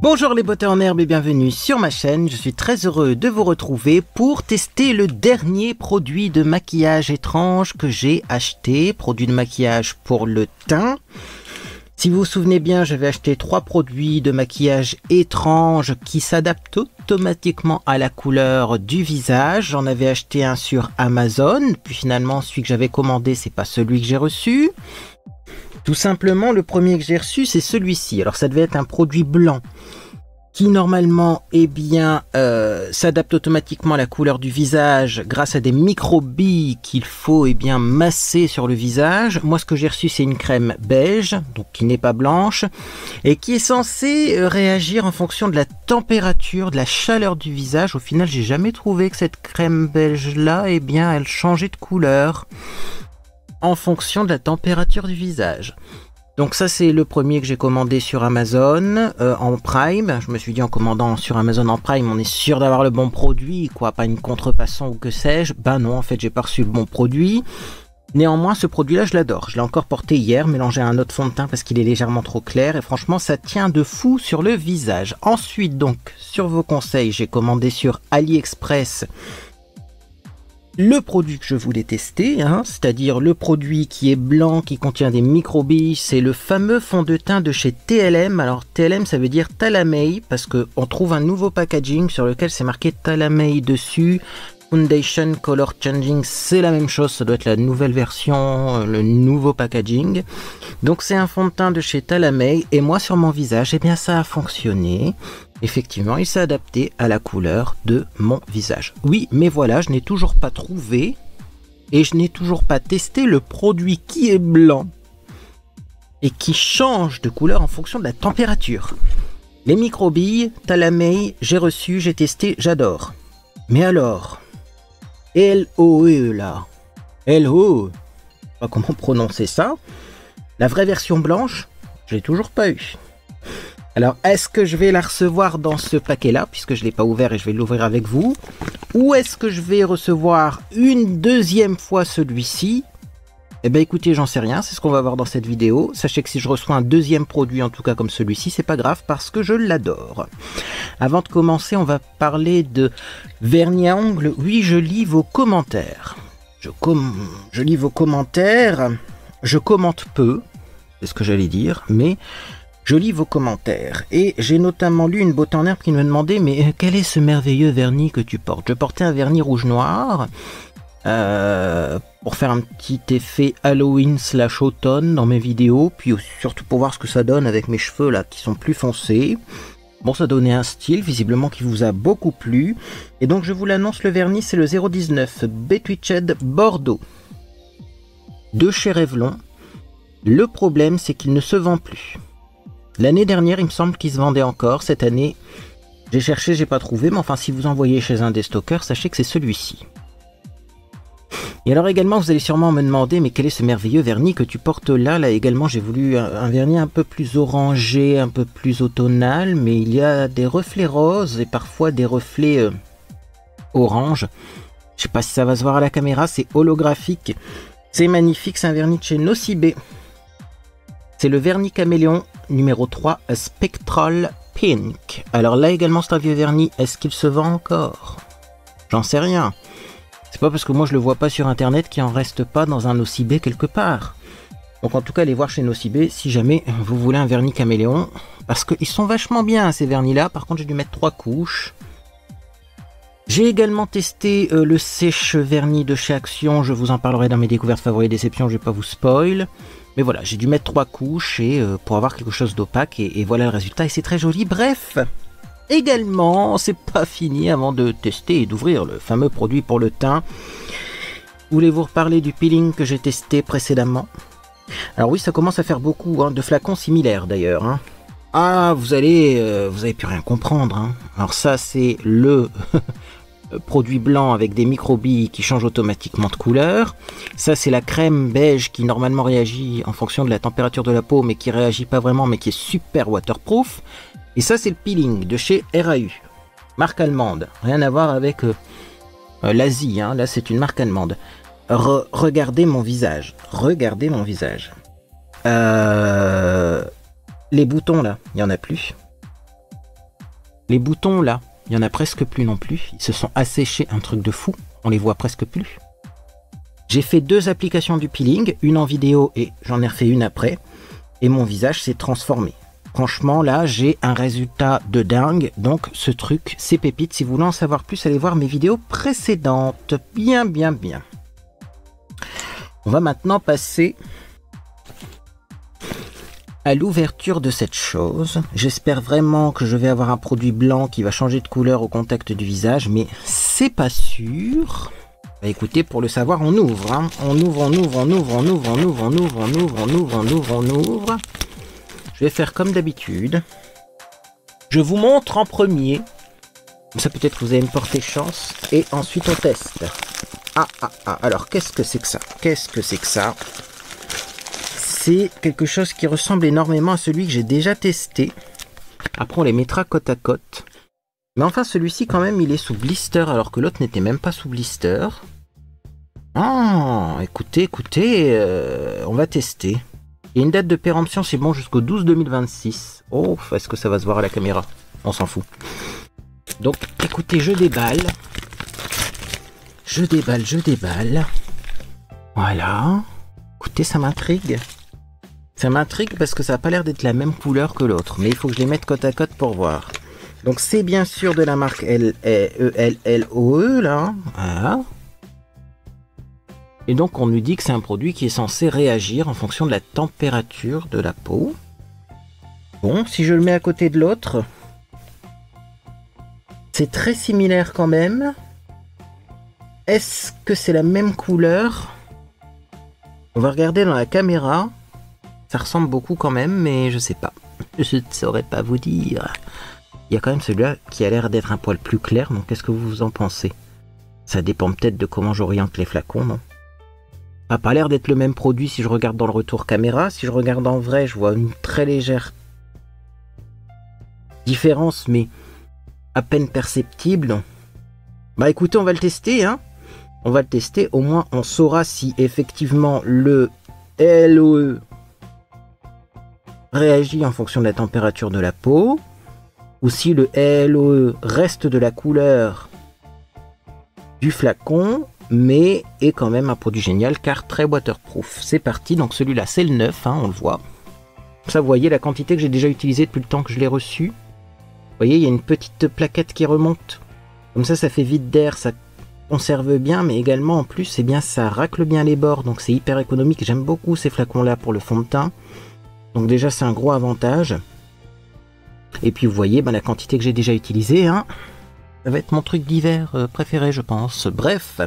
Bonjour les beautés en herbe et bienvenue sur ma chaîne. Je suis très heureux de vous retrouver pour tester le dernier produit de maquillage étrange que j'ai acheté. Produit de maquillage pour le teint. Si vous vous souvenez bien, j'avais acheté 3 produits de maquillage étranges qui s'adaptent automatiquement à la couleur du visage. J'en avais acheté un sur Amazon, puis finalement celui que j'avais commandé, c'est pas celui que j'ai reçu. Tout simplement, le premier que j'ai reçu, c'est celui-ci. Alors ça devait être un produit blanc qui normalement s'adapte automatiquement à la couleur du visage grâce à des micro-billes qu'il faut masser sur le visage. Moi, ce que j'ai reçu, c'est une crème beige, donc qui n'est pas blanche, et qui est censée réagir en fonction de la température, de la chaleur du visage. Au final, j'ai jamais trouvé que cette crème beige-là, elle changeait de couleur en fonction de la température du visage. Donc ça, c'est le premier que j'ai commandé sur Amazon en Prime. Je me suis dit, en commandant sur Amazon en Prime, on est sûr d'avoir le bon produit, quoi, pas une contrefaçon ou que sais-je. Ben non, en fait, j'ai pas reçu le bon produit. Néanmoins, ce produit-là, je l'adore. Je l'ai encore porté hier, mélangé à un autre fond de teint parce qu'il est légèrement trop clair. Et franchement, ça tient de fou sur le visage. Ensuite, donc, sur vos conseils, j'ai commandé sur AliExpress le produit que je voulais tester, c'est-à-dire le produit qui est blanc, qui contient des microbilles. C'est le fameux fond de teint de chez TLM. Alors TLM, ça veut dire Talamay, parce qu'on trouve un nouveau packaging sur lequel c'est marqué Talamay dessus. Foundation Color Changing, c'est la même chose, ça doit être la nouvelle version, le nouveau packaging. Donc c'est un fond de teint de chez Talamay, et moi sur mon visage, ça a fonctionné. Effectivement, il s'est adapté à la couleur de mon visage. Oui, mais voilà, je n'ai toujours pas trouvé et je n'ai toujours pas testé le produit qui est blanc et qui change de couleur en fonction de la température. Les microbilles, Talamay, j'ai reçu, j'ai testé, j'adore. Mais alors, LOE là, LO, je sais pas comment prononcer ça, la vraie version blanche, je l'ai toujours pas eu. Alors, est-ce que je vais la recevoir dans ce paquet-là, puisque je ne l'ai pas ouvert et je vais l'ouvrir avec vous, ou est-ce que je vais recevoir une deuxième fois celui-ci? Écoutez, j'en sais rien, c'est ce qu'on va voir dans cette vidéo. Sachez que si je reçois un deuxième produit, en tout cas comme celui-ci, c'est pas grave parce que je l'adore. Avant de commencer, on va parler de vernis à ongles. Oui, je lis vos commentaires. Je lis vos commentaires. Je commente peu, c'est ce que j'allais dire, mais je lis vos commentaires. Et j'ai notamment lu une beauté en herbe qui me demandait, mais quel est ce merveilleux vernis que tu portes? Je portais un vernis rouge-noir pour faire un petit effet Halloween / automne dans mes vidéos, puis surtout pour voir ce que ça donne avec mes cheveux là qui sont plus foncés. Bon, ça donnait un style visiblement qui vous a beaucoup plu. Et donc je vous l'annonce, le vernis c'est le 019 Betwitched Bordeaux de chez Revlon. Le problème c'est qu'il ne se vend plus. L'année dernière, il me semble qu'il se vendait encore. Cette année, j'ai cherché, j'ai pas trouvé. Mais enfin, si vous en voyez chez un des stockers, sachez que c'est celui-ci. Et alors également, vous allez sûrement me demander, mais quel est ce merveilleux vernis que tu portes là? Là également, j'ai voulu un vernis un peu plus orangé, un peu plus automnal. Mais il y a des reflets roses et parfois des reflets orange. Je sais pas si ça va se voir à la caméra, c'est holographique. C'est magnifique, c'est un vernis de chez Nocibé. C'est le vernis caméléon numéro 3 Spectral Pink. Alors là également c'est un vieux vernis, est-ce qu'il se vend encore? J'en sais rien. C'est pas parce que moi je le vois pas sur internet qu'il en reste pas dans un Nocibé quelque part. Donc en tout cas allez voir chez Nocibé si jamais vous voulez un vernis caméléon. Parce qu'ils sont vachement bien ces vernis là, par contre j'ai dû mettre 3 couches. J'ai également testé le sèche-vernis de chez Action, je vous en parlerai dans mes découvertes favoris et déceptions, je vais pas vous spoil. Mais voilà, j'ai dû mettre 3 couches pour avoir quelque chose d'opaque et voilà le résultat et c'est très joli. Bref, également, c'est pas fini avant de tester et d'ouvrir le fameux produit pour le teint. Voulez-vous reparler du peeling que j'ai testé précédemment? Alors oui, ça commence à faire beaucoup, de flacons similaires d'ailleurs. Ah, vous allez plus rien comprendre. Alors ça, c'est le produit blanc avec des microbilles qui changent automatiquement de couleur. Ça c'est la crème beige qui normalement réagit en fonction de la température de la peau mais qui réagit pas vraiment mais qui est super waterproof. Et ça c'est le peeling de chez RAU, marque allemande, rien à voir avec l'Asie, là c'est une marque allemande. Regardez mon visage, les boutons là, il n'y en a plus. Les boutons là, il y en a presque plus non plus. Ils se sont asséchés, un truc de fou. On les voit presque plus. J'ai fait 2 applications du peeling, une en vidéo et j'en ai refait une après. Et mon visage s'est transformé. Franchement, là, j'ai un résultat de dingue. Donc, ce truc, c'est pépite. Si vous voulez en savoir plus, allez voir mes vidéos précédentes. Bien, bien, bien. On va maintenant passer à l'ouverture de cette chose. J'espère vraiment que je vais avoir un produit blanc qui va changer de couleur au contact du visage, mais c'est pas sûr. Bah écoutez, pour le savoir, on ouvre. Hein. On ouvre, on ouvre, on ouvre, on ouvre, on ouvre, on ouvre, on ouvre, on ouvre, on ouvre, on ouvre. Je vais faire comme d'habitude. Je vous montre en premier. Comme ça, peut-être que vous allez me porter chance. Et ensuite, on teste. Alors, qu'est-ce que c'est que ça? Qu'est-ce que c'est que ça? C'est quelque chose qui ressemble énormément à celui que j'ai déjà testé. Après, on les mettra côte à côte. Mais enfin, celui-ci, quand même, il est sous blister, alors que l'autre n'était même pas sous blister. Ah, écoutez, on va tester. Il y a une date de péremption, c'est bon, jusqu'au 12-2026. Oh, est-ce que ça va se voir à la caméra? On s'en fout. Donc, écoutez, je déballe. Je déballe. Voilà. Écoutez, ça m'intrigue. Ça m'intrigue parce que ça n'a pas l'air d'être la même couleur que l'autre. Mais il faut que je les mette côte à côte pour voir. Donc, c'est bien sûr de la marque ELLOE, là. Voilà. Et donc, on nous dit que c'est un produit qui est censé réagir en fonction de la température de la peau. Bon, si je le mets à côté de l'autre, c'est très similaire quand même. Est-ce que c'est la même couleur? On va regarder dans la caméra. Ça ressemble beaucoup quand même, mais je sais pas. Je ne saurais pas vous dire. Il y a quand même celui-là qui a l'air d'être un poil plus clair, donc qu'est-ce que vous en pensez? Ça dépend peut-être de comment j'oriente les flacons, non? Ça n'a pas l'air d'être le même produit si je regarde dans le retour caméra. Si je regarde en vrai, je vois une très légère différence, mais à peine perceptible. Bah écoutez, on va le tester, hein. On va le tester, au moins on saura si effectivement le LOE réagit en fonction de la température de la peau, ou si le LOE reste de la couleur du flacon, mais est quand même un produit génial car très waterproof. C'est parti, donc celui-là c'est le 9, hein, on le voit. Ça, vous voyez la quantité que j'ai déjà utilisée depuis le temps que je l'ai reçu. Vous voyez, il y a une petite plaquette qui remonte. Comme ça fait vide d'air, ça conserve bien, mais également en plus, eh bien, ça racle bien les bords, donc c'est hyper économique. J'aime beaucoup ces flacons-là pour le fond de teint. Donc déjà, c'est un gros avantage. Et puis, vous voyez, ben, la quantité que j'ai déjà utilisée, hein. Ça va être mon truc d'hiver préféré, je pense. Bref.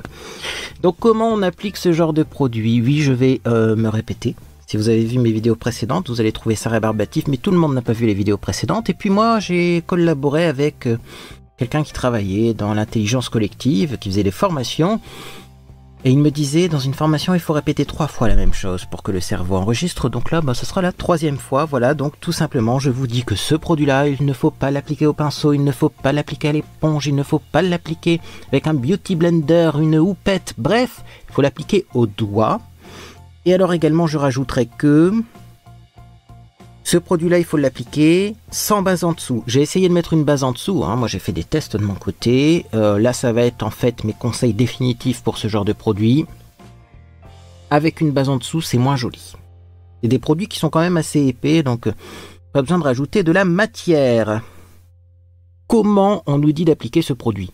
Donc, comment on applique ce genre de produit? Oui, je vais me répéter. Si vous avez vu mes vidéos précédentes, vous allez trouver ça rébarbatif, mais tout le monde n'a pas vu les vidéos précédentes. Et puis moi, j'ai collaboré avec quelqu'un qui travaillait dans l'intelligence collective, qui faisait des formations. Et il me disait, dans une formation, il faut répéter 3 fois la même chose pour que le cerveau enregistre. Donc là, bah, ce sera la 3e fois. Voilà, donc tout simplement, je vous dis que ce produit-là, il ne faut pas l'appliquer au pinceau, il ne faut pas l'appliquer à l'éponge, il ne faut pas l'appliquer avec un beauty blender, une houppette. Bref, il faut l'appliquer au doigt. Et alors également, je rajouterai que ce produit-là, il faut l'appliquer sans base en dessous. J'ai essayé de mettre une base en dessous, hein. Moi j'ai fait des tests de mon côté. Là, ça va être en fait mes conseils définitifs pour ce genre de produit. Avec une base en dessous, c'est moins joli. C'est des produits qui sont quand même assez épais, donc pas besoin de rajouter de la matière. Comment on nous dit d'appliquer ce produit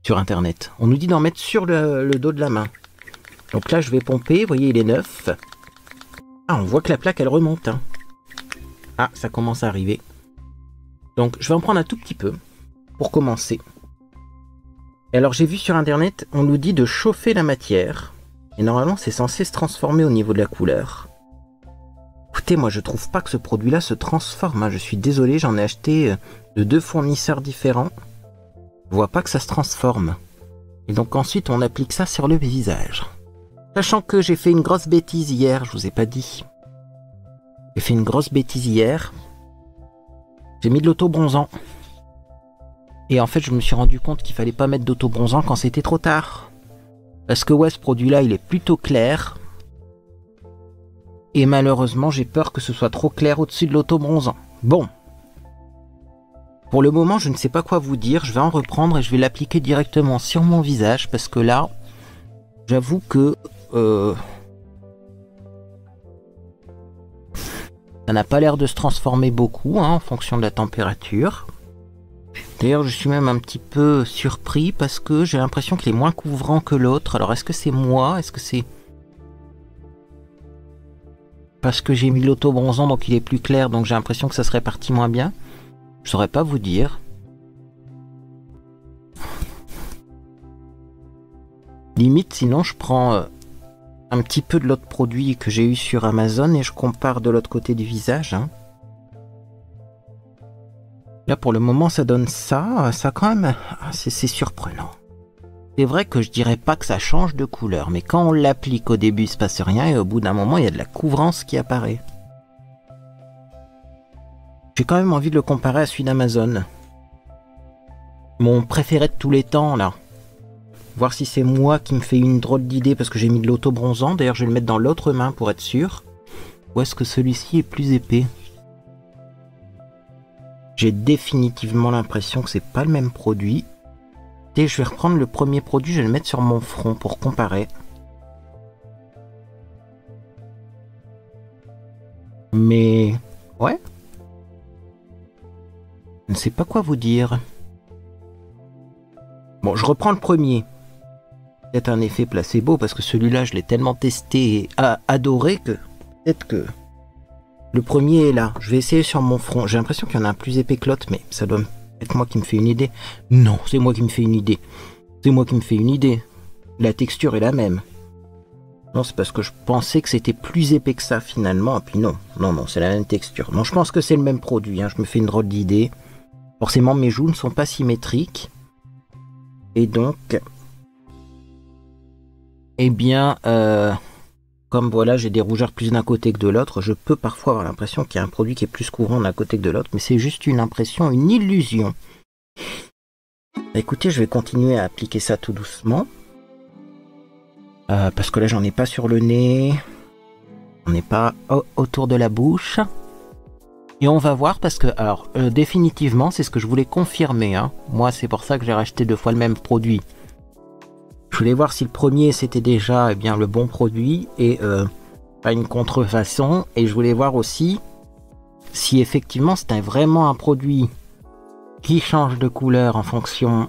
sur Internet? On nous dit d'en mettre sur le dos de la main. Donc là, je vais pomper. Vous voyez, il est neuf. Ah, on voit que la plaque, elle remonte, hein. Ah, ça commence à arriver. Donc, je vais en prendre un tout petit peu pour commencer. Et alors, j'ai vu sur Internet, on nous dit de chauffer la matière. Et normalement, c'est censé se transformer au niveau de la couleur. Écoutez, moi, je trouve pas que ce produit-là se transforme, hein. Je suis désolé, j'en ai acheté de 2 fournisseurs différents. Je vois pas que ça se transforme. Et donc, ensuite, on applique ça sur le visage. Sachant que j'ai fait une grosse bêtise hier, je vous ai pas dit. J'ai fait une grosse bêtise hier. J'ai mis de l'auto-bronzant. Et en fait, je me suis rendu compte qu'il fallait pas mettre d'auto-bronzant quand c'était trop tard. Parce que ouais, ce produit-là, il est plutôt clair. Et malheureusement, j'ai peur que ce soit trop clair au-dessus de l'auto-bronzant. Bon. Pour le moment, je ne sais pas quoi vous dire. Je vais en reprendre et je vais l'appliquer directement sur mon visage parce que là, j'avoue que ça n'a pas l'air de se transformer beaucoup en fonction de la température. D'ailleurs, je suis même un petit peu surpris parce que j'ai l'impression qu'il est moins couvrant que l'autre. Alors, est-ce que c'est moi? Est-ce que c'est parce que j'ai mis l'auto-bronzant donc il est plus clair, donc j'ai l'impression que ça se répartit moins bien? Je saurais pas vous dire. Limite, sinon je prends un petit peu de l'autre produit que j'ai eu sur Amazon et je compare de l'autre côté du visage. Là pour le moment ça donne ça, ça quand même, c'est surprenant. C'est vrai que je dirais pas que ça change de couleur, mais quand on l'applique au début il se passe rien et au bout d'un moment il y a de la couvrance qui apparaît. J'ai quand même envie de le comparer à celui d'Amazon. Mon préféré de tous les temps là. Voir si c'est moi qui me fais une drôle d'idée parce que j'ai mis de l'auto-bronzant. D'ailleurs je vais le mettre dans l'autre main pour être sûr. Ou est-ce que celui-ci est plus épais? J'ai définitivement l'impression que c'est pas le même produit. Et je vais reprendre le premier produit, je vais le mettre sur mon front pour comparer. Mais ouais. Je ne sais pas quoi vous dire. Bon, je reprends le premier. Peut-être un effet placebo parce que celui-là je l'ai tellement testé et adoré que peut-être que le premier est là. Je vais essayer sur mon front. J'ai l'impression qu'il y en a un plus épais que l'autre, mais ça doit être moi qui me fais une idée. Non, c'est moi qui me fais une idée. C'est moi qui me fais une idée. La texture est la même. Non, c'est parce que je pensais que c'était plus épais que ça finalement. Et puis non, c'est la même texture. Non, je pense que c'est le même produit. Je me fais une drôle d'idée. Forcément, mes joues ne sont pas symétriques. Et donc, eh bien, comme voilà, j'ai des rougeurs plus d'un côté que de l'autre, je peux parfois avoir l'impression qu'il y a un produit qui est plus couvrant d'un côté que de l'autre, mais c'est juste une impression, une illusion. Écoutez, je vais continuer à appliquer ça tout doucement. Parce que là, j'en ai pas sur le nez. On n'est pas autour de la bouche. Et on va voir parce que, alors, définitivement, c'est ce que je voulais confirmer. Moi, c'est pour ça que j'ai racheté 2 fois le même produit. Je voulais voir si le premier c'était déjà le bon produit et pas une contrefaçon. Et je voulais voir aussi si effectivement c'était vraiment un produit qui change de couleur en fonction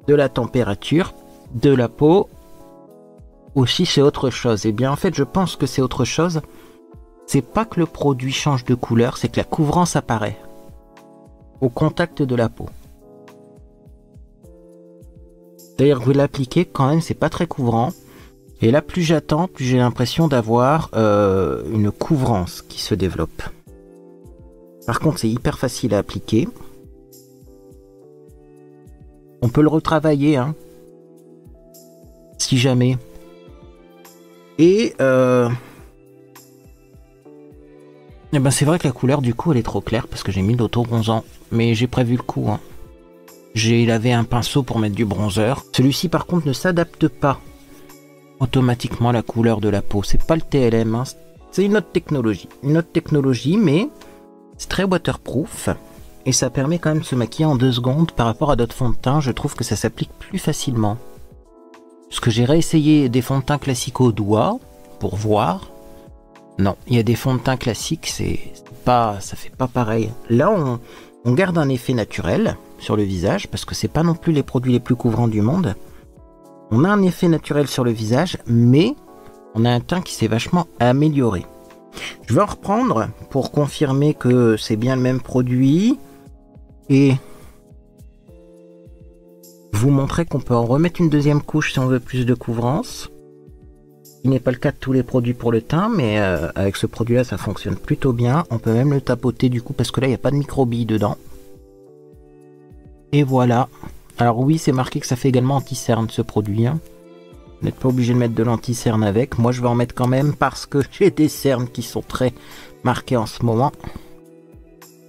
de la température, de la peau, ou si c'est autre chose. Et bien en fait je pense que c'est autre chose. C'est pas que le produit change de couleur, c'est que la couvrance apparaît au contact de la peau. D'ailleurs, vous l'appliquez quand même, c'est pas très couvrant. Et là, plus j'attends, plus j'ai l'impression d'avoir une couvrance qui se développe. Par contre, c'est hyper facile à appliquer. On peut le retravailler, si jamais. Et c'est vrai que la couleur, du coup, elle est trop claire parce que j'ai mis de l'auto-bronzant. Mais j'ai prévu le coup, J'ai lavé un pinceau pour mettre du bronzer. Celui-ci par contre ne s'adapte pas automatiquement à la couleur de la peau. C'est pas le TLM, c'est une autre technologie. Une autre technologie, mais c'est très waterproof. Et ça permet quand même de se maquiller en 2 secondes par rapport à d'autres fonds de teint. Je trouve que ça s'applique plus facilement. Parce que j'ai réessayé des fonds de teint classiques au doigt pour voir. Non, il y a des fonds de teint classiques, ça fait pas pareil. Là, on garde un effet naturel sur le visage, parce que c'est pas non plus les produits les plus couvrants du monde. On a un effet naturel sur le visage, mais on a un teint qui s'est vachement amélioré. Je vais en reprendre pour confirmer que c'est bien le même produit, et vous montrer qu'on peut en remettre une deuxième couche si on veut plus de couvrance. Ce n'est pas le cas de tous les produits pour le teint, mais avec ce produit-là, ça fonctionne plutôt bien. On peut même le tapoter du coup, parce que là, il n'y a pas de microbilles dedans. Et voilà. Alors oui, c'est marqué que ça fait également anti-cerne ce produit. Vous n'êtes pas obligé de mettre de l'anti-cerne avec. Moi, je vais en mettre quand même parce que j'ai des cernes qui sont très marquées en ce moment.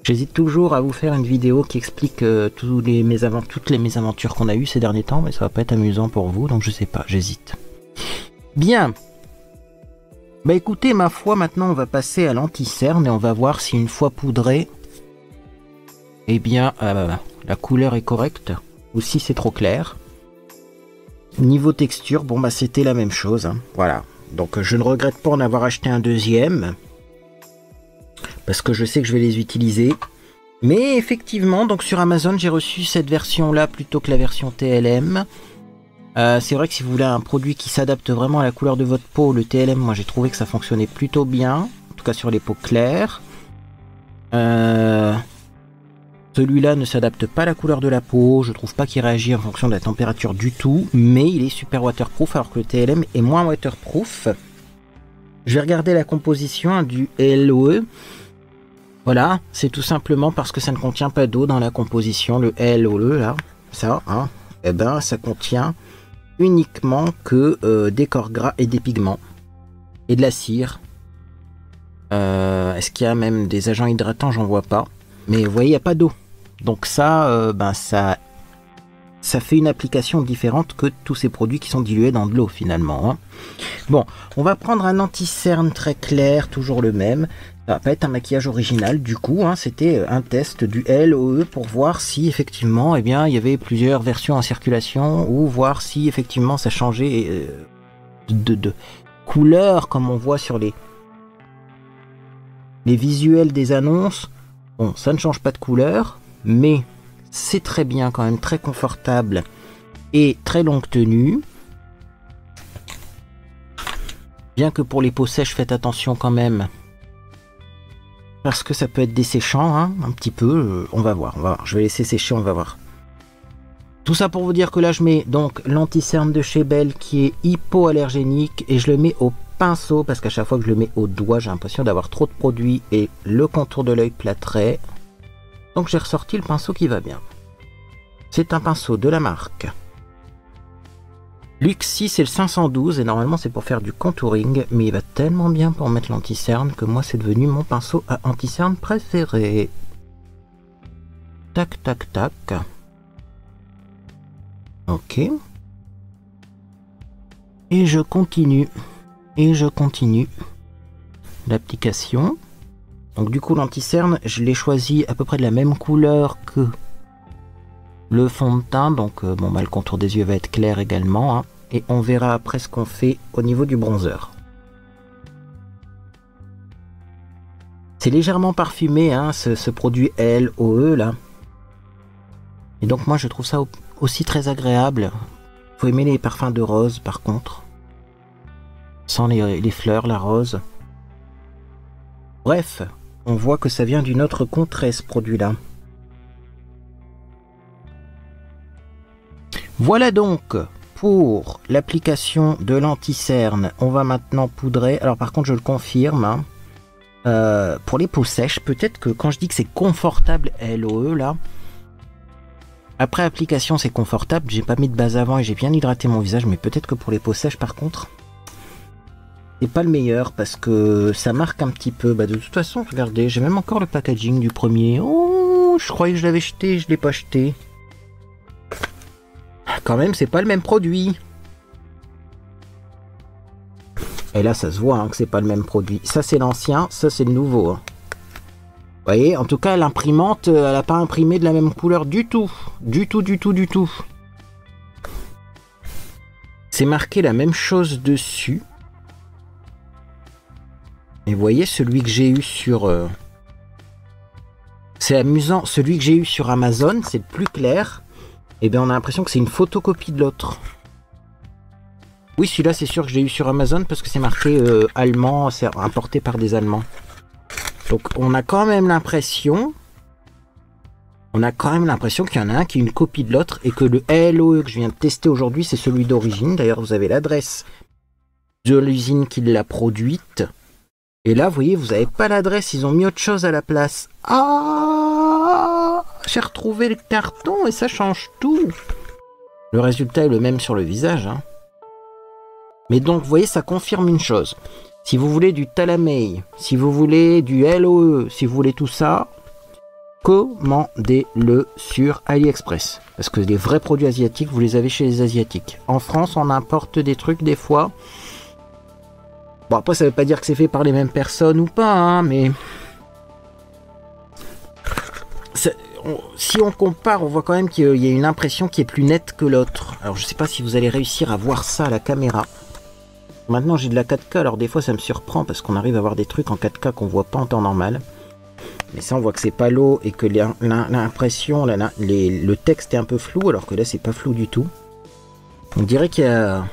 J'hésite toujours à vous faire une vidéo qui explique toutes les mésaventures qu'on a eues ces derniers temps, mais ça va pas être amusant pour vous, donc je sais pas, j'hésite. Bien. Bah écoutez, ma foi, maintenant on va passer à l'anti-cerne et on va voir si une fois poudré, eh bien, la couleur est correcte, ou si c'est trop clair. Niveau texture, bon bah c'était la même chose, hein. Voilà. Donc je ne regrette pas en avoir acheté un deuxième, parce que je sais que je vais les utiliser. Mais effectivement, donc sur Amazon, j'ai reçu cette version-là plutôt que la version TLM. C'est vrai que si vous voulez un produit qui s'adapte vraiment à la couleur de votre peau, le TLM, moi j'ai trouvé que ça fonctionnait plutôt bien, en tout cas sur les peaux claires. Celui-là ne s'adapte pas à la couleur de la peau, je trouve pas qu'il réagit en fonction de la température du tout, mais il est super waterproof alors que le TLM est moins waterproof. Je vais regarder la composition hein, du LOE. Voilà, c'est tout simplement parce que ça ne contient pas d'eau dans la composition, le LOE là, ça, hein, et ben ça contient uniquement que des corps gras et des pigments et de la cire. Est-ce qu'il y a même des agents hydratants? J'en vois pas, mais vous voyez, il n'y a pas d'eau. Donc ça, ça fait une application différente que tous ces produits qui sont dilués dans de l'eau finalement. Hein. Bon, on va prendre un anti-cerne très clair, toujours le même. Ça va pas être un maquillage original du coup, hein, c'était un test du LOE pour voir si effectivement, eh bien, il y avait plusieurs versions en circulation ou voir si effectivement ça changeait de couleur comme on voit sur les visuels des annonces. Bon, ça ne change pas de couleur, mais c'est très bien quand même, très confortable et très longue tenue. Bien que pour les peaux sèches, faites attention quand même. Parce que ça peut être desséchant, hein, un petit peu. On va voir, je vais laisser sécher, on va voir. Tout ça pour vous dire que là, je mets donc l'anti-cerne de chez Belle qui est hypoallergénique et je le mets au pinceau parce qu'à chaque fois que je le mets au doigt, j'ai l'impression d'avoir trop de produits et le contour de l'œil plâtré. Donc j'ai ressorti le pinceau qui va bien. C'est un pinceau de la marque Luxi, c'est le 512 et normalement c'est pour faire du contouring, mais il va tellement bien pour mettre l'anti-cerne que moi c'est devenu mon pinceau à anti-cerne préféré. Tac tac tac. Ok. Et je continue. L'application. Donc du coup l'anti-cerne, je l'ai choisi à peu près de la même couleur que le fond de teint, donc bon bah le contour des yeux va être clair également, hein, et on verra après ce qu'on fait au niveau du bronzer. C'est légèrement parfumé hein, ce produit LOE là, et donc moi je trouve ça aussi très agréable. Faut aimer les parfums de rose par contre, sans les fleurs, la rose. Bref, on voit que ça vient d'une autre contrée ce produit là. Voilà donc pour l'application de l'anti-cerne. On va maintenant poudrer. Alors par contre je le confirme, hein, pour les peaux sèches, peut-être que quand je dis que c'est confortable LOE là, après application c'est confortable, j'ai pas mis de base avant et j'ai bien hydraté mon visage, mais peut-être que pour les peaux sèches par contre, c'est pas le meilleur parce que ça marque un petit peu. Bah de toute façon, regardez, j'ai même encore le packaging du premier. Oh, je croyais que je l'avais jeté, je l'ai pas jeté. Quand même, c'est pas le même produit. Et là, ça se voit hein, que c'est pas le même produit. Ça, c'est l'ancien, ça, c'est le nouveau. Hein. Vous voyez, en tout cas, l'imprimante, elle n'a pas imprimé de la même couleur du tout. Du tout. C'est marqué la même chose dessus. Et vous voyez, celui que j'ai eu sur... C'est amusant, celui que j'ai eu sur Amazon, c'est le plus clair. Et bien on a l'impression que c'est une photocopie de l'autre. Oui, celui-là c'est sûr que je l'ai eu sur Amazon parce que c'est marqué allemand, c'est importé par des Allemands. Donc on a quand même l'impression... qu'il y en a un qui est une copie de l'autre et que le LOE que je viens de tester aujourd'hui c'est celui d'origine. D'ailleurs vous avez l'adresse de l'usine qui l'a produite. Et là vous voyez, vous n'avez pas l'adresse, ils ont mis autre chose à la place. Ah, j'ai retrouvé le carton et ça change tout. Le résultat est le même sur le visage. Hein. Mais donc, vous voyez, ça confirme une chose. Si vous voulez du Talamay, si vous voulez du LOE, si vous voulez tout ça, commandez-le sur AliExpress. Parce que les vrais produits asiatiques, vous les avez chez les Asiatiques. En France, on importe des trucs des fois. Bon, après, ça veut pas dire que c'est fait par les mêmes personnes ou pas, hein, mais... si on compare, on voit quand même qu'il y a une impression qui est plus nette que l'autre. Alors je sais pas si vous allez réussir à voir ça à la caméra. Maintenant j'ai de la 4K, alors des fois ça me surprend parce qu'on arrive à voir des trucs en 4K qu'on voit pas en temps normal. Mais ça on voit que c'est pas l'eau et que l'impression, le texte est un peu flou, alors que là c'est pas flou du tout. On dirait qu'il y a...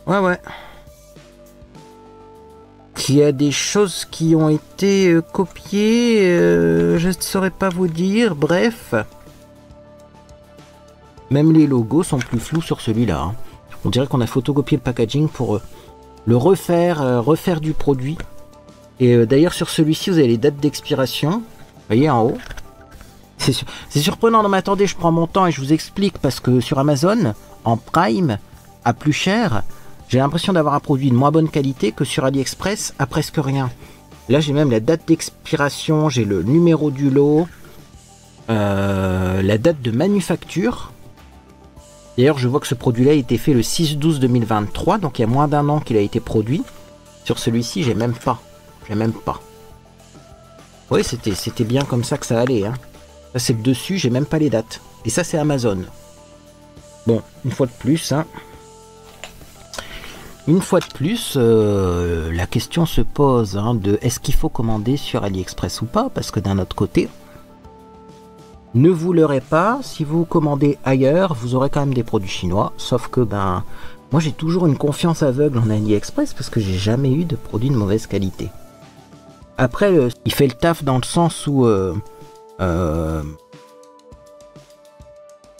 Ouais. Qu'il y a des choses qui ont été copiées, je ne saurais pas vous dire, bref. Même les logos sont plus flous sur celui-là. Hein. On dirait qu'on a photocopié le packaging pour le refaire du produit. Et d'ailleurs sur celui-ci vous avez les dates d'expiration. Vous voyez en haut. C'est surprenant, non mais attendez, je prends mon temps et je vous explique parce que sur Amazon, en Prime, à plus cher, j'ai l'impression d'avoir un produit de moins bonne qualité que sur AliExpress à presque rien. Là j'ai même la date d'expiration, j'ai le numéro du lot, la date de manufacture. D'ailleurs je vois que ce produit là a été fait le 6/12/2023, donc il y a moins d'un an qu'il a été produit. Sur celui-ci j'ai même pas. Oui c'était bien comme ça que ça allait. Hein. Ça c'est le dessus, j'ai même pas les dates. Et ça c'est Amazon. Bon, une fois de plus, hein. Une fois de plus, la question se pose hein, de est-ce qu'il faut commander sur AliExpress ou pas, parce que d'un autre côté, ne vous leurrez pas, si vous commandez ailleurs, vous aurez quand même des produits chinois, sauf que ben, moi j'ai toujours une confiance aveugle en AliExpress parce que j'ai jamais eu de produits de mauvaise qualité. Après, il fait le taf dans le sens où,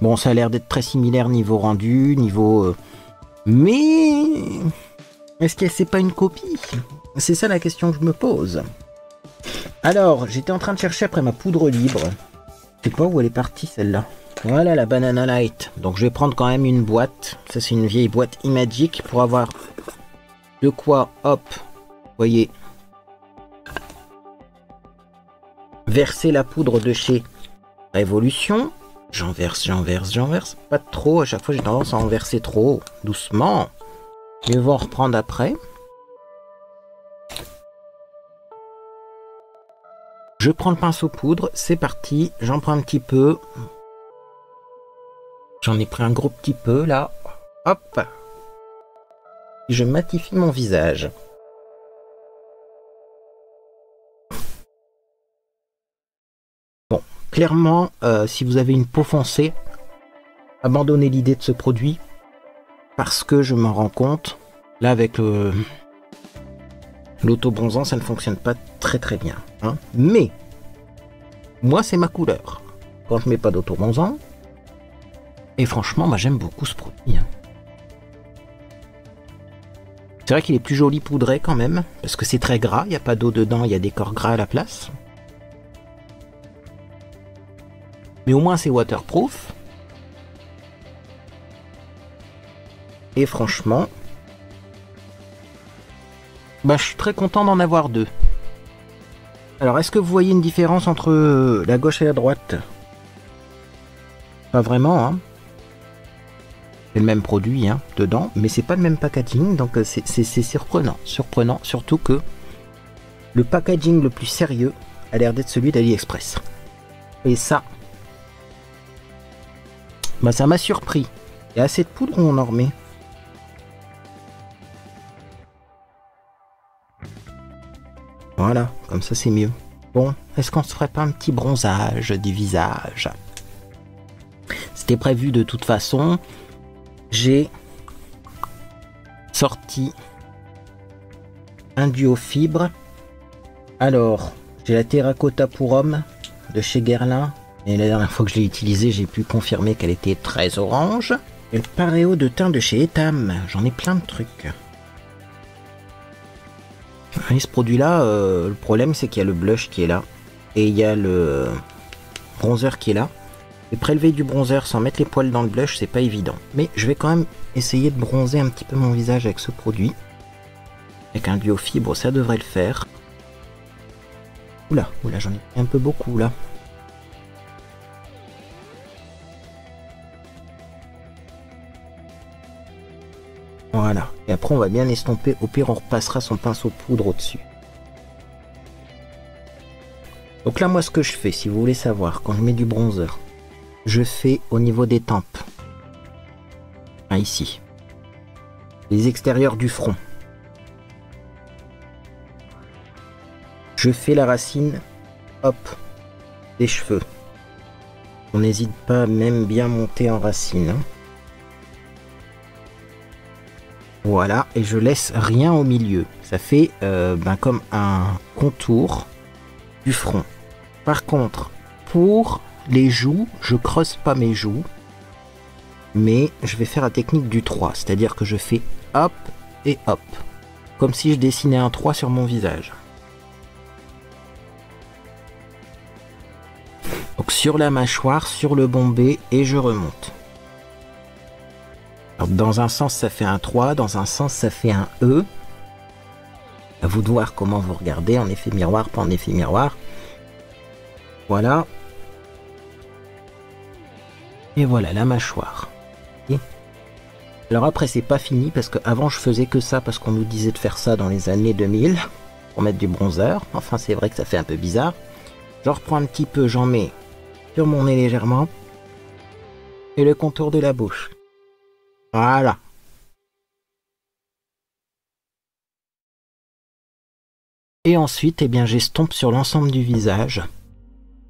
bon, ça a l'air d'être très similaire niveau rendu, niveau... Mais est-ce que c'est pas une copie? C'est ça la question que je me pose. Alors, j'étais en train de chercher après ma poudre libre. Je sais pas où elle est partie celle-là. Voilà la Banana Light. Donc je vais prendre quand même une boîte. Ça c'est une vieille boîte Imagic pour avoir de quoi, hop, vous voyez, verser la poudre de chez Révolution. J'en verse. Pas trop, à chaque fois j'ai tendance à en verser trop. Doucement. Je vais en reprendre après. Je prends le pinceau poudre, c'est parti. J'en prends un petit peu. J'en ai pris un gros petit peu là. Hop. Et je matifie mon visage. Clairement, si vous avez une peau foncée, abandonnez l'idée de ce produit parce que je m'en rends compte, là avec l'auto-bronzant, ça ne fonctionne pas très bien. Hein. Mais, moi c'est ma couleur. Quand je mets pas d'auto-bronzant, et franchement, moi j'aime beaucoup ce produit. Hein. C'est vrai qu'il est plus joli poudré quand même, parce que c'est très gras, il n'y a pas d'eau dedans, il y a des corps gras à la place. Mais au moins c'est waterproof. Et franchement, bah, je suis très content d'en avoir deux. Alors est-ce que vous voyez une différence entre la gauche et la droite? Pas vraiment, hein. C'est le même produit hein, dedans, mais c'est pas le même packaging, donc c'est surprenant. Surprenant, surtout que le packaging le plus sérieux a l'air d'être celui d'AliExpress. Et ça... bah ça m'a surpris. Il y a assez de poudre ou on en remet? Voilà, comme ça c'est mieux. Bon, est-ce qu'on se ferait pas un petit bronzage du visage? C'était prévu de toute façon. J'ai sorti un duo fibre. Alors, j'ai la terracotta pour homme de chez Guerlain. Et la dernière fois que je l'ai utilisée, j'ai pu confirmer qu'elle était très orange. Et le paréo de teint de chez Etam. J'en ai plein de trucs. Et ce produit-là, le problème c'est qu'il y a le blush qui est là. Et il y a le bronzer qui est là. Et prélever du bronzer sans mettre les poils dans le blush, c'est pas évident. Mais je vais quand même essayer de bronzer un petit peu mon visage avec ce produit. Avec un duo fibre, ça devrait le faire. Oula, j'en ai un peu beaucoup là. Voilà. Et après, on va bien estomper. Au pire, on repassera son pinceau poudre au-dessus. Donc là, moi, ce que je fais, si vous voulez savoir, quand je mets du bronzer, je fais au niveau des tempes. Enfin, ici. Les extérieurs du front. Je fais la racine, hop, des cheveux. On n'hésite pas à même bien monter en racine. Hein. Voilà, et je laisse rien au milieu. Ça fait comme un contour du front. Par contre, pour les joues, je creuse pas mes joues, mais je vais faire la technique du 3, c'est-à-dire que je fais hop et hop, comme si je dessinais un 3 sur mon visage. Donc sur la mâchoire, sur le bombé, et je remonte. Alors, dans un sens ça fait un 3, dans un sens ça fait un E. À vous de voir comment vous regardez, en effet miroir, pas en effet miroir. Voilà. Et voilà la mâchoire. Et alors après c'est pas fini parce qu'avant je faisais que ça parce qu'on nous disait de faire ça dans les années 2000 pour mettre du bronzer. Enfin c'est vrai que ça fait un peu bizarre. Je reprends un petit peu, j'en mets sur mon nez légèrement et le contour de la bouche. Voilà. Et ensuite, eh bien, j'estompe sur l'ensemble du visage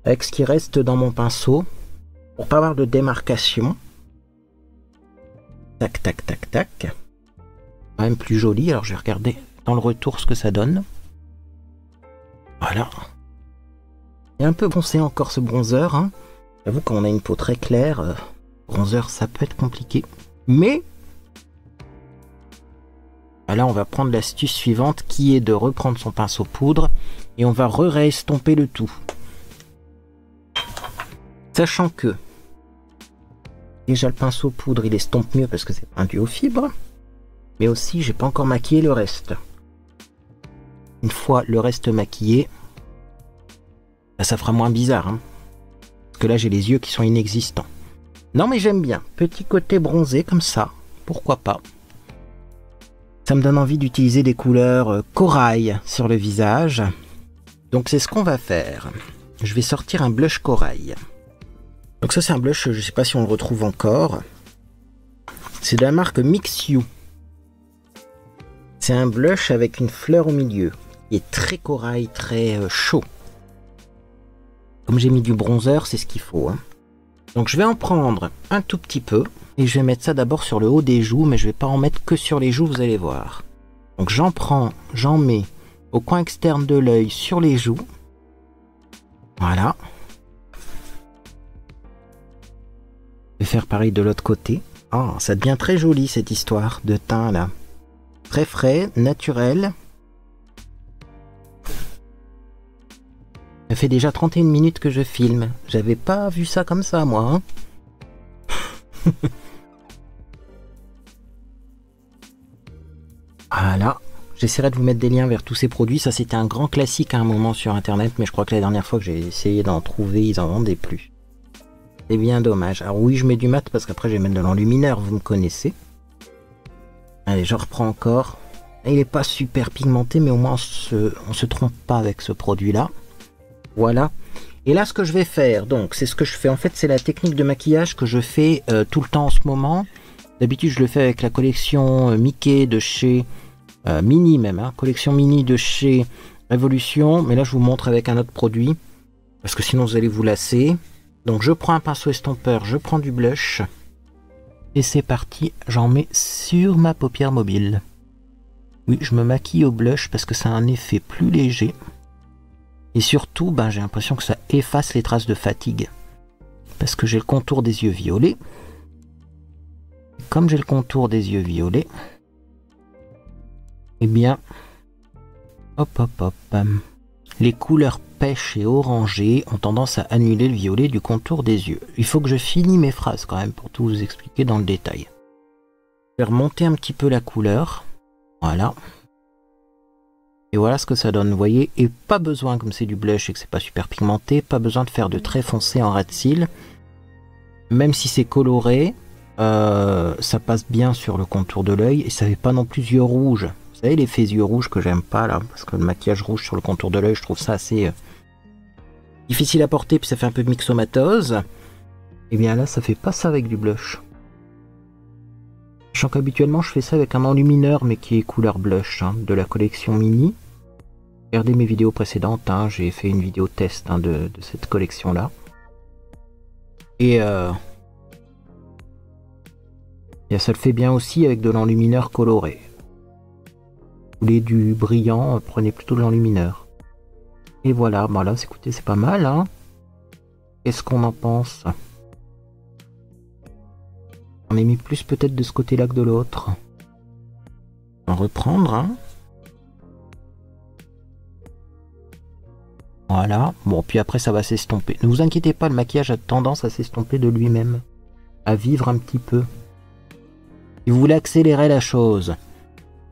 avec ce qui reste dans mon pinceau pour pas avoir de démarcation. Tac, tac, tac, tac. Quand même plus joli. Alors, je vais regarder dans le retour ce que ça donne. Voilà. Il est un peu foncé encore ce bronzer. Hein. J'avoue, quand on a une peau très claire, bronzer, ça peut être compliqué. Mais là, on va prendre l'astuce suivante qui est de reprendre son pinceau poudre et on va re-estomper le tout. Sachant que déjà le pinceau poudre il estompe mieux parce que c'est peint aux fibres, mais aussi j'ai pas encore maquillé le reste. Une fois le reste maquillé, ça fera moins bizarre. Hein, parce que là j'ai les yeux qui sont inexistants. Non mais j'aime bien, petit côté bronzé comme ça, pourquoi pas. Ça me donne envie d'utiliser des couleurs corail sur le visage. Donc c'est ce qu'on va faire. Je vais sortir un blush corail. Donc ça c'est un blush, je ne sais pas si on le retrouve encore. C'est de la marque Mix You. C'est un blush avec une fleur au milieu. Il est très corail, très chaud. Comme j'ai mis du bronzer, c'est ce qu'il faut. Hein. Donc je vais en prendre un tout petit peu. Et je vais mettre ça d'abord sur le haut des joues, mais je vais pas en mettre que sur les joues, vous allez voir. Donc j'en prends, j'en mets au coin externe de l'œil sur les joues. Voilà. Je vais faire pareil de l'autre côté. Oh, ça devient très joli cette histoire de teint là. Très frais, naturel. Ça fait déjà 31 minutes que je filme. J'avais pas vu ça comme ça moi. Hein. Voilà, j'essaierai de vous mettre des liens vers tous ces produits. Ça c'était un grand classique à un moment sur internet, mais je crois que la dernière fois que j'ai essayé d'en trouver, ils en vendaient plus. C'est bien dommage. Alors oui, je mets du mat parce qu'après je vais mettre de l'enlumineur, vous me connaissez. Allez, je reprends encore. Il n'est pas super pigmenté, mais au moins on se trompe pas avec ce produit-là. Voilà. Et là, ce que je vais faire, donc, c'est ce que je fais. En fait, c'est la technique de maquillage que je fais tout le temps en ce moment. D'habitude, je le fais avec la collection Mickey de chez Mini même, hein, collection Mini de chez Révolution. Mais là, je vous montre avec un autre produit parce que sinon, vous allez vous lasser. Donc, je prends un pinceau estompeur, je prends du blush et c'est parti. J'en mets sur ma paupière mobile. Oui, je me maquille au blush parce que ça a un effet plus léger. Et surtout, ben, j'ai l'impression que ça efface les traces de fatigue. Parce que j'ai le contour des yeux violets. Comme j'ai le contour des yeux violets, eh bien, hop hop hop, les couleurs pêche et orangées ont tendance à annuler le violet du contour des yeux. Il faut que je finisse mes phrases quand même pour tout vous expliquer dans le détail. Je vais remonter un petit peu la couleur. Voilà. Et voilà ce que ça donne, vous voyez. Et pas besoin, comme c'est du blush et que c'est pas super pigmenté, pas besoin de faire de traits foncés en ras de cils. Même si c'est coloré, ça passe bien sur le contour de l'œil et ça fait pas non plus yeux rouges. Vous savez l'effet yeux rouges que j'aime pas là, parce que le maquillage rouge sur le contour de l'œil, je trouve ça assez difficile à porter puis ça fait un peu de myxomatose. Et bien là ça fait pas ça avec du blush. Sachant qu'habituellement je fais ça avec un enlumineur mais qui est couleur blush hein, de la collection mini. Regardez mes vidéos précédentes, hein, j'ai fait une vidéo test hein, de cette collection là. Et ça le fait bien aussi avec de l'enlumineur coloré. Vous voulez du brillant, prenez plutôt de l'enlumineur. Et voilà, bah là, écoutez, c'est pas mal, hein. Qu'est-ce qu'on en pense? On est mis plus peut-être de ce côté-là que de l'autre. On va reprendre, hein. Voilà. Bon, puis après, ça va s'estomper. Ne vous inquiétez pas, le maquillage a tendance à s'estomper de lui-même. À vivre un petit peu. Si vous voulez accélérer la chose,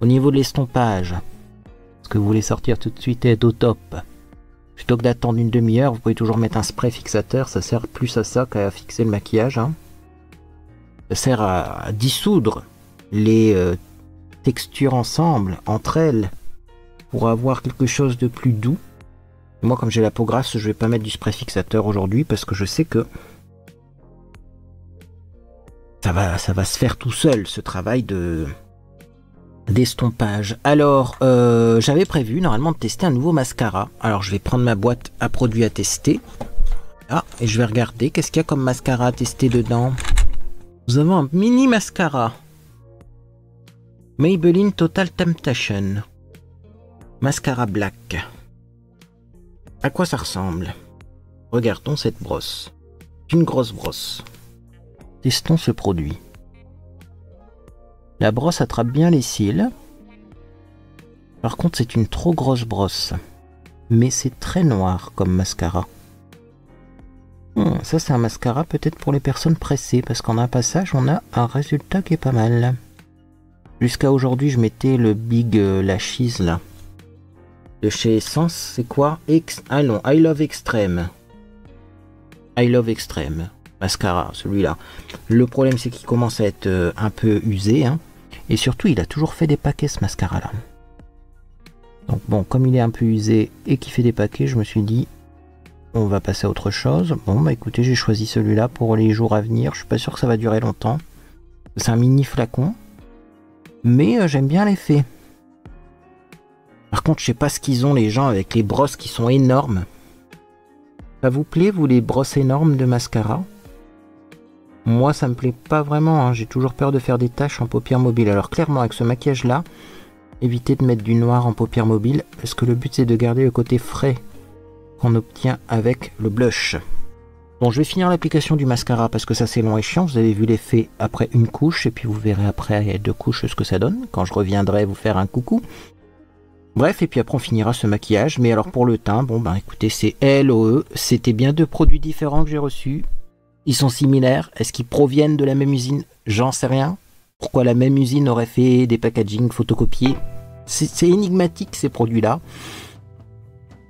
au niveau de l'estompage, parce que vous voulez sortir tout de suite et être au top, plutôt que d'attendre une demi-heure, vous pouvez toujours mettre un spray fixateur, ça sert plus à ça qu'à fixer le maquillage. Hein. Ça sert à dissoudre les textures ensemble, entre elles, pour avoir quelque chose de plus doux. Moi, comme j'ai la peau grasse, je vais pas mettre du spray fixateur aujourd'hui, parce que je sais que ça va se faire tout seul, ce travail d'estompage. Alors, j'avais prévu normalement de tester un nouveau mascara. Alors, je vais prendre ma boîte à produits à tester. Ah, et je vais regarder qu'est-ce qu'il y a comme mascara à tester dedans. Nous avons un mini mascara. Maybelline Total Temptation. Mascara black. À quoi ça ressemble? Regardons cette brosse. Une grosse brosse. Testons ce produit. La brosse attrape bien les cils. Par contre, c'est une trop grosse brosse. Mais c'est très noir comme mascara. Ça, c'est un mascara peut-être pour les personnes pressées. Parce qu'en un passage, on a un résultat qui est pas mal. Jusqu'à aujourd'hui, je mettais le Big Lashes là. De chez Essence, c'est quoi? Ah non, I Love Extreme. I Love Extreme. Mascara, celui-là. Le problème, c'est qu'il commence à être un peu usé. Hein. Et surtout, il a toujours fait des paquets, ce mascara-là. Donc bon, comme il est un peu usé et qu'il fait des paquets, je me suis dit, on va passer à autre chose. Bon, bah écoutez, j'ai choisi celui-là pour les jours à venir. Je suis pas sûr que ça va durer longtemps. C'est un mini flacon. Mais j'aime bien l'effet. Par contre, je sais pas ce qu'ils ont, les gens, avec les brosses qui sont énormes. Ça vous plaît, vous, les brosses énormes de mascara? Moi, ça me plaît pas vraiment, hein. J'ai toujours peur de faire des taches en paupières mobiles. Alors clairement, avec ce maquillage-là, évitez de mettre du noir en paupières mobiles, parce que le but, c'est de garder le côté frais qu'on obtient avec le blush. Bon, je vais finir l'application du mascara, parce que ça, c'est long et chiant. Vous avez vu l'effet après une couche, et puis vous verrez après 2 couches ce que ça donne, quand je reviendrai vous faire un coucou. Bref, et puis après, on finira ce maquillage. Mais alors, pour le teint, bon, ben écoutez, c'est LOE. C'était bien 2 produits différents que j'ai reçus. Ils sont similaires. Est-ce qu'ils proviennent de la même usine? J'en sais rien. Pourquoi la même usine aurait fait des packaging photocopiés? C'est énigmatique ces produits-là.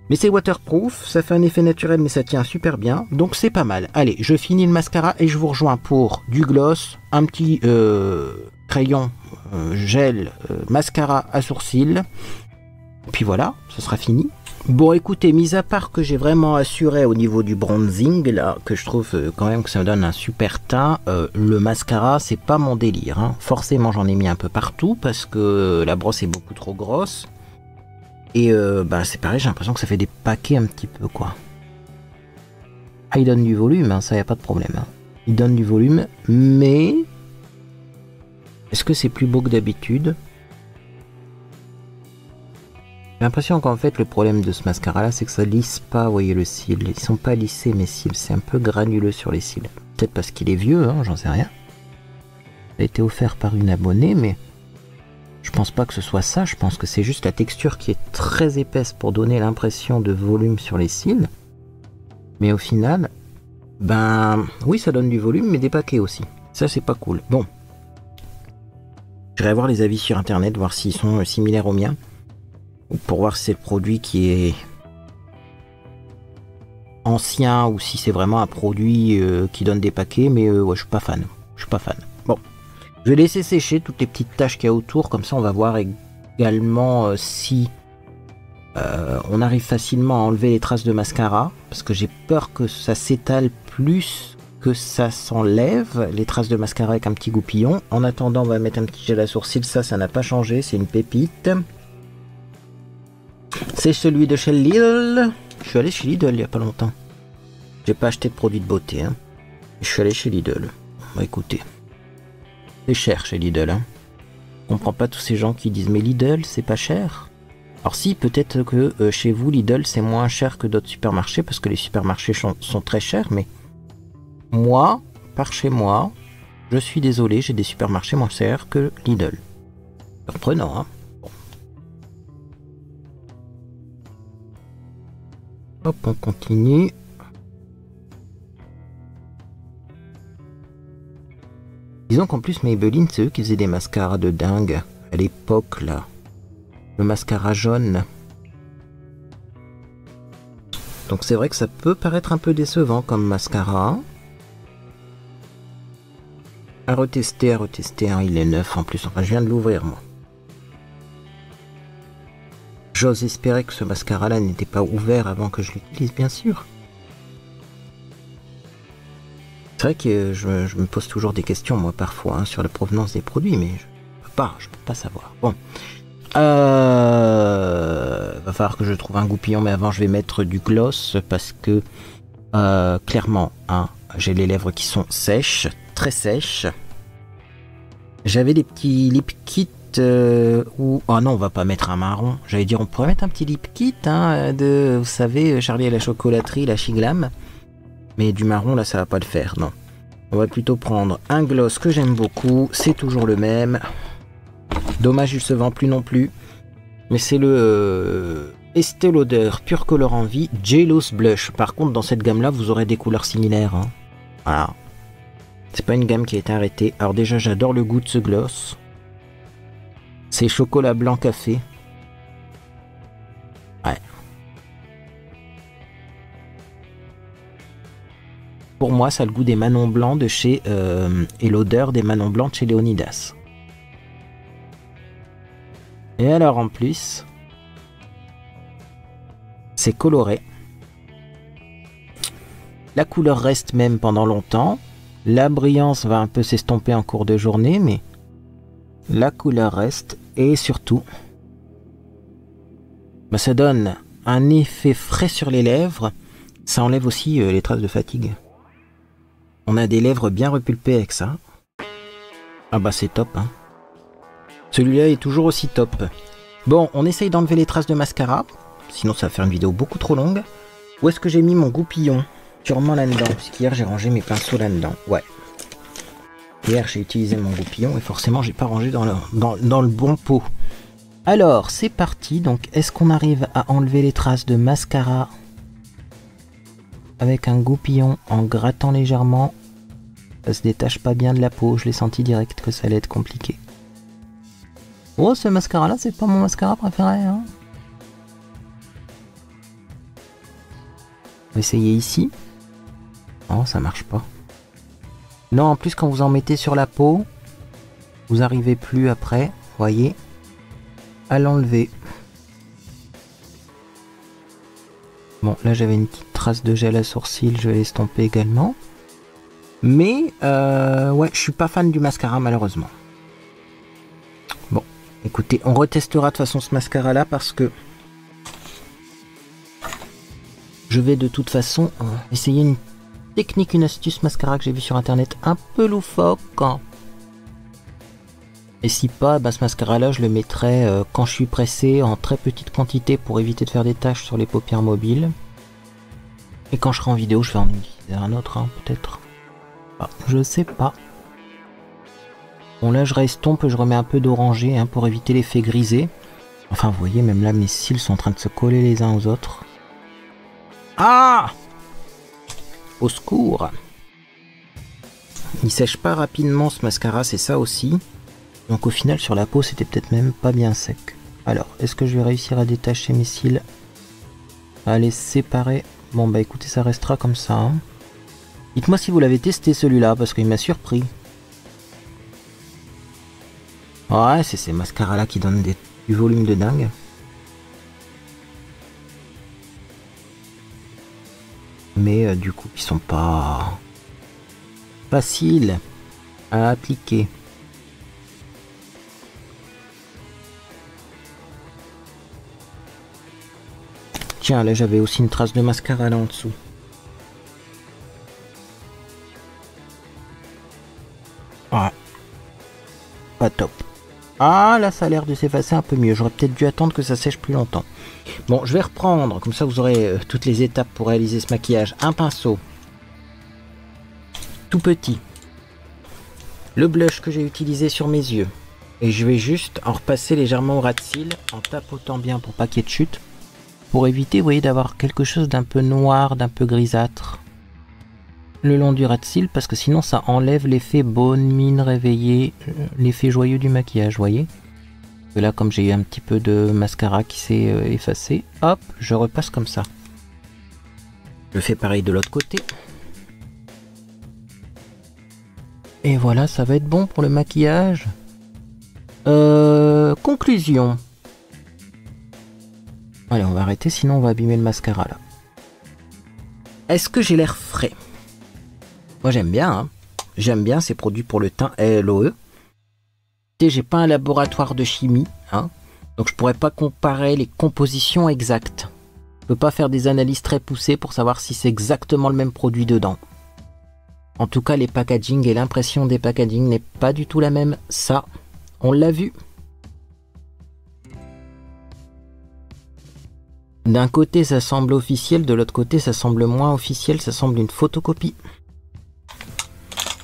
Mais c'est waterproof, ça fait un effet naturel mais ça tient super bien. Donc c'est pas mal. Allez, je finis le mascara et je vous rejoins pour du gloss, un petit crayon gel mascara à sourcils. Et puis voilà, ce sera fini. Bon écoutez, mis à part que j'ai vraiment assuré au niveau du bronzing, là, que je trouve quand même que ça me donne un super teint, le mascara c'est pas mon délire. Hein. Forcément j'en ai mis un peu partout parce que la brosse est beaucoup trop grosse. Et bah, c'est pareil, j'ai l'impression que ça fait des paquets un petit peu quoi. Ah il donne du volume, hein, ça y a pas de problème. Hein. Il donne du volume, mais... Est-ce que c'est plus beau que d'habitude ? J'ai l'impression qu'en fait le problème de ce mascara là c'est que ça lisse pas, vous voyez le cil, ils sont pas lissés mes cils, c'est un peu granuleux sur les cils. Peut-être parce qu'il est vieux, hein, j'en sais rien. Ça a été offert par une abonnée mais je pense pas que ce soit ça, je pense que c'est juste la texture qui est très épaisse pour donner l'impression de volume sur les cils. Mais au final, ben oui ça donne du volume mais des paquets aussi, ça c'est pas cool. Bon, j'irai voir les avis sur internet, voir s'ils sont similaires aux miens. Pour voir si c'est le produit qui est ancien ou si c'est vraiment un produit qui donne des paquets, mais ouais, je suis pas fan. Je suis pas fan. Bon, je vais laisser sécher toutes les petites taches qu'il y a autour, comme ça on va voir également si On arrive facilement à enlever les traces de mascara, parce que j'ai peur que ça s'étale plus que ça s'enlève, les traces de mascara avec un petit goupillon. En attendant, on va mettre un petit gel à sourcils, ça n'a pas changé, c'est une pépite. C'est celui de chez Lidl. Je suis allé chez Lidl il y a pas longtemps. J'ai pas acheté de produits de beauté, hein. Je suis allé chez Lidl. Bah écoutez, c'est cher chez Lidl, hein. Je comprends pas tous ces gens qui disent mais Lidl c'est pas cher. Alors si, peut-être que chez vous Lidl c'est moins cher que d'autres supermarchés, parce que les supermarchés sont très chers, mais moi, par chez moi, je suis désolé, j'ai des supermarchés moins chers que Lidl. Surprenant, hein. Bon. Hop, on continue. Disons qu'en plus Maybelline, c'est eux qui faisaient des mascaras de dingue à l'époque là. Le mascara jaune. Donc c'est vrai que ça peut paraître un peu décevant comme mascara. À retester, hein, il est neuf en plus, enfin je viens de l'ouvrir moi. J'ose espérer que ce mascara là n'était pas ouvert avant que je l'utilise, bien sûr. C'est vrai que je me pose toujours des questions moi parfois hein, sur la provenance des produits, mais je peux pas savoir. Bon. Va falloir que je trouve un goupillon, mais avant je vais mettre du gloss parce que clairement hein, j'ai les lèvres qui sont sèches, très sèches. J'avais des petits lip kits où... Oh non, on va pas mettre un marron. J'allais dire on pourrait mettre un petit lip kit hein, de, vous savez, Charlie et la chocolaterie, la Chiglam. Mais du marron là ça va pas le faire, non. On va plutôt prendre un gloss que j'aime beaucoup, c'est toujours le même. Dommage, il se vend plus non plus. Mais c'est le Estée Lauder Pure Color Envie Jealous Blush. Par contre, dans cette gamme-là, vous aurez des couleurs similaires. Hein. Voilà. C'est pas une gamme qui a été arrêtée. Alors déjà, j'adore le goût de ce gloss. C'est chocolat blanc café. Ouais. Pour moi, ça a le goût des Manon Blancs de chez... et l'odeur des Manon Blancs de chez Léonidas. Et alors en plus, c'est coloré. La couleur reste même pendant longtemps. La brillance va un peu s'estomper en cours de journée, mais la couleur reste. Et surtout, bah, ça donne un effet frais sur les lèvres. Ça enlève aussi les traces de fatigue. On a des lèvres bien repulpées avec ça. Ah bah c'est top, hein. Celui-là est toujours aussi top. Bon, on essaye d'enlever les traces de mascara. Sinon, ça va faire une vidéo beaucoup trop longue. Où est-ce que j'ai mis mon goupillon? Sûrement là-dedans. Puisqu'hier, j'ai rangé mes pinceaux là-dedans. Ouais. Hier, j'ai utilisé mon goupillon. Et forcément, j'ai pas rangé dans le bon pot. Alors, c'est parti. Donc, est-ce qu'on arrive à enlever les traces de mascara avec un goupillon en grattant légèrement? Ça se détache pas bien de la peau. Je l'ai senti direct que ça allait être compliqué. Oh, ce mascara là, c'est pas mon mascara préféré, hein. On va essayer ici. Oh, ça marche pas. Non, en plus, quand vous en mettez sur la peau, vous arrivez plus après, voyez, à l'enlever. Bon, là, j'avais une petite trace de gel à sourcils, je vais l'estomper également. Mais, ouais, je suis pas fan du mascara, malheureusement. Bon. Écoutez, on retestera de toute façon ce mascara là parce que je vais de toute façon essayer une technique, une astuce mascara que j'ai vue sur internet un peu loufoque. Et si pas, bah, ce mascara là je le mettrai quand je suis pressé en très petite quantité pour éviter de faire des taches sur les paupières mobiles. Et quand je serai en vidéo, je vais en utiliser un autre, hein, peut-être. Ah, je sais pas. Bon là je restompe, je remets un peu d'orangé hein, pour éviter l'effet grisé. Enfin vous voyez, même là mes cils sont en train de se coller les uns aux autres. Ah! Au secours! Il sèche pas rapidement ce mascara, c'est ça aussi. Donc au final sur la peau c'était peut-être même pas bien sec. Alors, est-ce que je vais réussir à détacher mes cils? À les séparer? Bon bah écoutez, ça restera comme ça. Hein. Dites-moi si vous l'avez testé celui-là, parce qu'il m'a surpris. Ouais, c'est ces mascaras là qui donnent du volume de dingue. Mais du coup, ils sont pas faciles à appliquer. Tiens, là j'avais aussi une trace de mascara là en dessous. Ouais. Pas top. Ah, là ça a l'air de s'effacer un peu mieux. J'aurais peut-être dû attendre que ça sèche plus longtemps. Bon, je vais reprendre. Comme ça vous aurez toutes les étapes pour réaliser ce maquillage. Un pinceau. Tout petit. Le blush que j'ai utilisé sur mes yeux. Et je vais juste en repasser légèrement au ras de cils. En tapotant bien pour pas qu'il y ait de chute. Pour éviter, vous voyez, d'avoir quelque chose d'un peu noir, d'un peu grisâtre. Le long du ras de cils, parce que sinon ça enlève l'effet bonne mine réveillée, l'effet joyeux du maquillage, voyez. Et là, comme j'ai eu un petit peu de mascara qui s'est effacé, hop, je repasse comme ça. Je fais pareil de l'autre côté. Et voilà, ça va être bon pour le maquillage. Conclusion. Allez, on va arrêter, sinon on va abîmer le mascara là. Est-ce que j'ai l'air frais? Moi j'aime bien, hein. J'aime bien ces produits pour le teint LOE. J'ai pas un laboratoire de chimie, hein. Donc je pourrais pas comparer les compositions exactes. Je peux pas faire des analyses très poussées pour savoir si c'est exactement le même produit dedans. En tout cas, les packaging et l'impression des packaging n'est pas du tout la même. Ça, on l'a vu. D'un côté, ça semble officiel, de l'autre côté, ça semble moins officiel, ça semble une photocopie.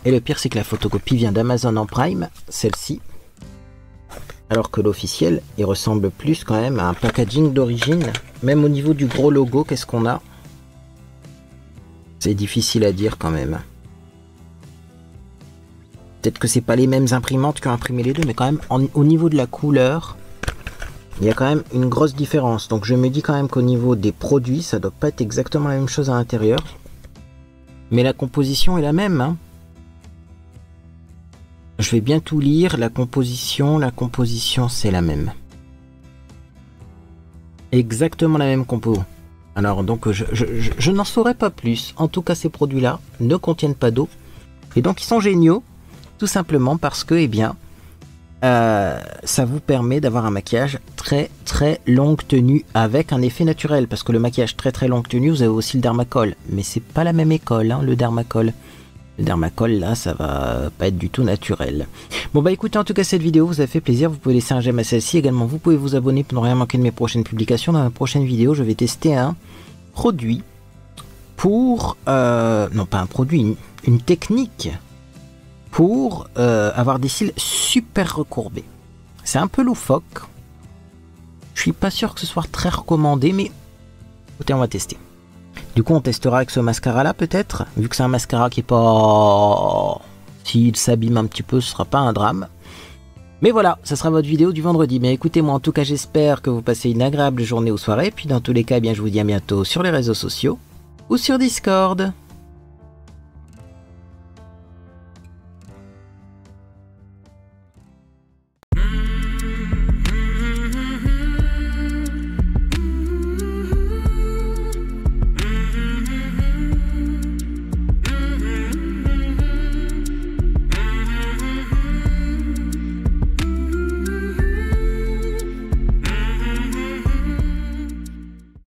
Et le pire, c'est que la photocopie vient d'Amazon en Prime, celle-ci. Alors que l'officiel, il ressemble plus quand même à un packaging d'origine. Même au niveau du gros logo, qu'est-ce qu'on a? C'est difficile à dire quand même. Peut-être que c'est pas les mêmes imprimantes qui ont imprimé les deux, mais quand même, au niveau de la couleur, il y a quand même une grosse différence. Donc je me dis quand même qu'au niveau des produits, ça doit pas être exactement la même chose à l'intérieur. Mais la composition est la même, hein. Je vais bien tout lire, la composition c'est la même. Exactement la même compo. Alors donc je n'en saurais pas plus. En tout cas, ces produits-là ne contiennent pas d'eau. Et donc ils sont géniaux, tout simplement parce que, eh bien, ça vous permet d'avoir un maquillage très très longue tenue avec un effet naturel. Parce que le maquillage très très longue tenue, vous avez aussi le dermacol. Mais c'est pas la même école, hein, le dermacol. Le dermacol, là, ça va pas être du tout naturel. Bon, bah écoutez, en tout cas, cette vidéo vous a fait plaisir. Vous pouvez laisser un j'aime à celle-ci. Également, vous pouvez vous abonner pour ne rien manquer de mes prochaines publications. Dans la prochaine vidéo, je vais tester un produit pour... non, pas un produit, une technique pour avoir des cils super recourbés. C'est un peu loufoque. Je suis pas sûr que ce soit très recommandé, mais écoutez, on va tester. Du coup, on testera avec ce mascara-là, peut-être. Vu que c'est un mascara qui est pas... S'il s'abîme un petit peu, ce sera pas un drame. Mais voilà, ça sera votre vidéo du vendredi. Mais écoutez, moi, en tout cas, j'espère que vous passez une agréable journée ou soirée. Puis dans tous les cas, eh bien, je vous dis à bientôt sur les réseaux sociaux ou sur Discord.